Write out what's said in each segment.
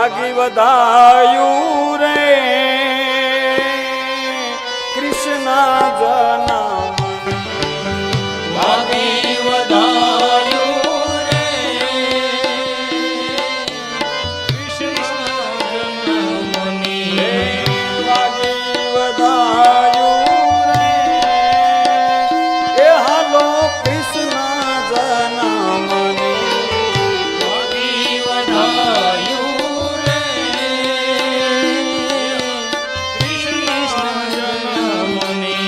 વાગી વધાયું રે કૃષ્ણ જન્મ વાગી વધાયું રે કૃષ્ણ જન્મની વાગી વધાયું રે એ હાલો કૃષ્ણ જન્મની વાગી વધાયું રે કૃષ્ણ જન્મની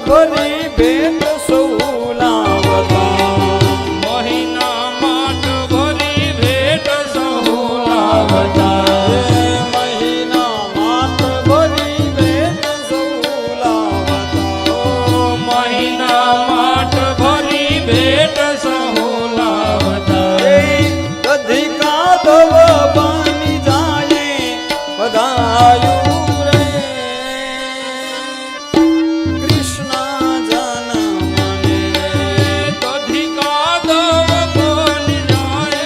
ભરી ભેટ સૌ લાવતા મહિના માટ ભરી ભેટ સહુ લાવતા મહિના માત ભરી ભેટ સૌ લાવતા મહિના માટ ભરી ભેટ સહુ લાવતા કધી કાદવ બની જાય બધાયું રે કૃષ્ણ જન્મને કધી કાદવ બની જાય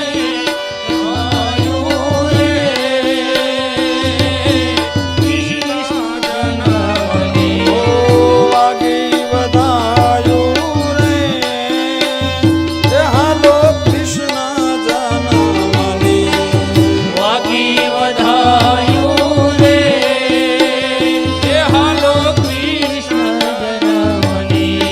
આયુ રે કૃષ્ણ જન્મની ઓ વાગી વધાયું રે એ હાલો કૃષ્ણ જન્મની વાગી વધાયું રે એ હાલો કૃષ્ણ જન્મની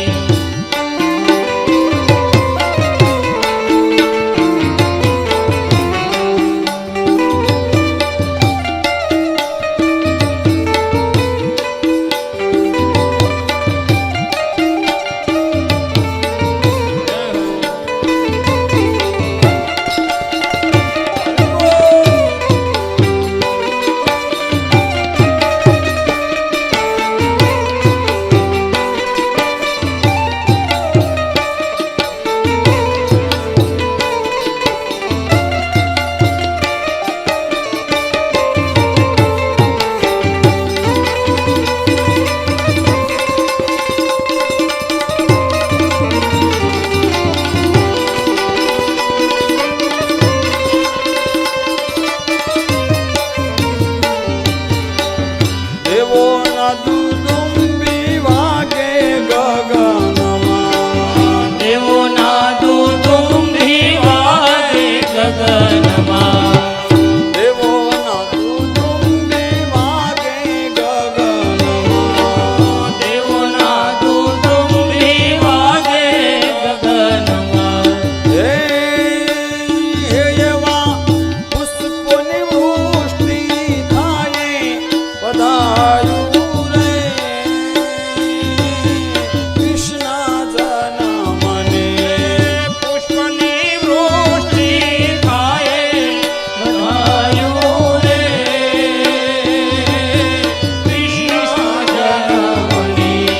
દેવોના દુદુંબી વાગે ગગનમાં દેવોના દુદુંબી વાગે ગગનમાં દેવોના દુદુંબી વાગે ગગનમાં દેવોના દુદુંબી વાગે ગગનમાં હે એવા પુષ્પોની વૃષ્ટિ થાય બધાયું રે કૃષ્ણ જન્મને પુષ્પની વૃષ્ટિ થાય વધાયું રે કૃષ્ણ જન્મની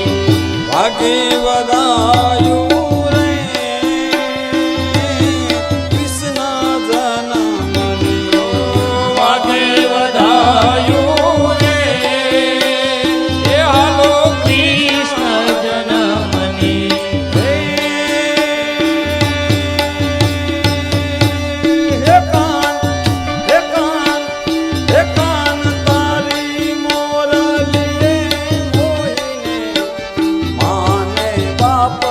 ભાગી વધાયું રે કૃષ્ણ જન્મની વાગે વધાયું રે એ હાલો કૃષ્ણ જન્મની હે કાન તારી મોરલીએ મોહીને માને બાપ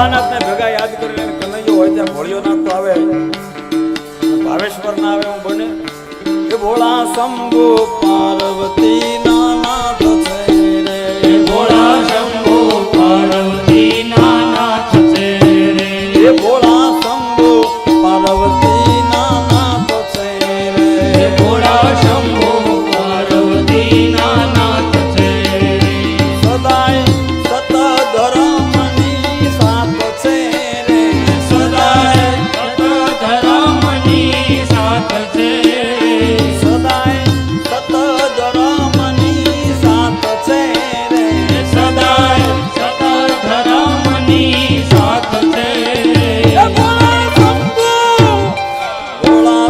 ભોળાનાથને ભેગા યાદ કરીને કનૈયો હોય ત્યાં ભોળિયોનાથ તો આવે ભાવેશ્વર ના આવે હું બને એ ભોળા શંભુ પાર્વતી ના નાથ છે રે ભોળા શંભુ પાર્વતી ના નાથ છે રે એ ભોળા શંભુ પાર્વતી ના નાથ છે રે ભોળા શંભુ પાર્વતી ના નાથ છે સદાય સત ધર્મની સાથ છે રે સદાય સત ધર્મની સાથ છે સદાય સત ધર્મની સાથ છે રે સદાય સત ધર્મની સાથ છે એ ભોળા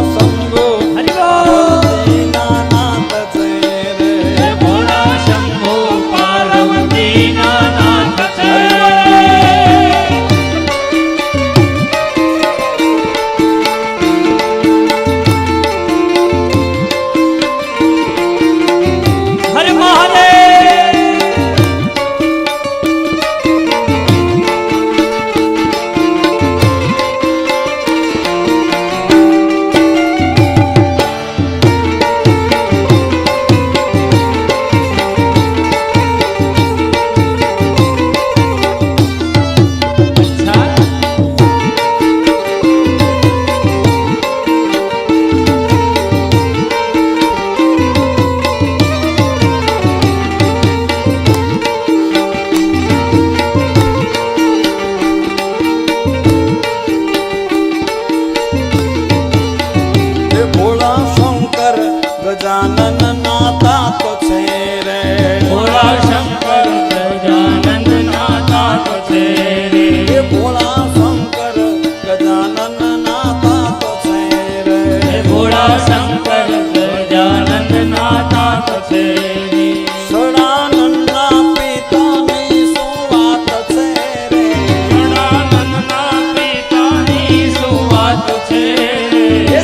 શંભુ પાર્વતી ના નાથ છે રે ભોળા શંભુ પાર્વતી ના નાથ છે હરે મહાદેવ એ ભોળા શંકર ગજાનન ના તાત છે રે ભોળા શંકર ગજાનંદ ના તાત છે રે એ ભોળા શંકર ગજાનન ના તાત છે રે ભોળા શંકર ગજાનંદ ના તાત છે રે સદાનંદના પિતાની શું વાત છે રે ગજાનંદ ના પિતાની શું વાત છે એ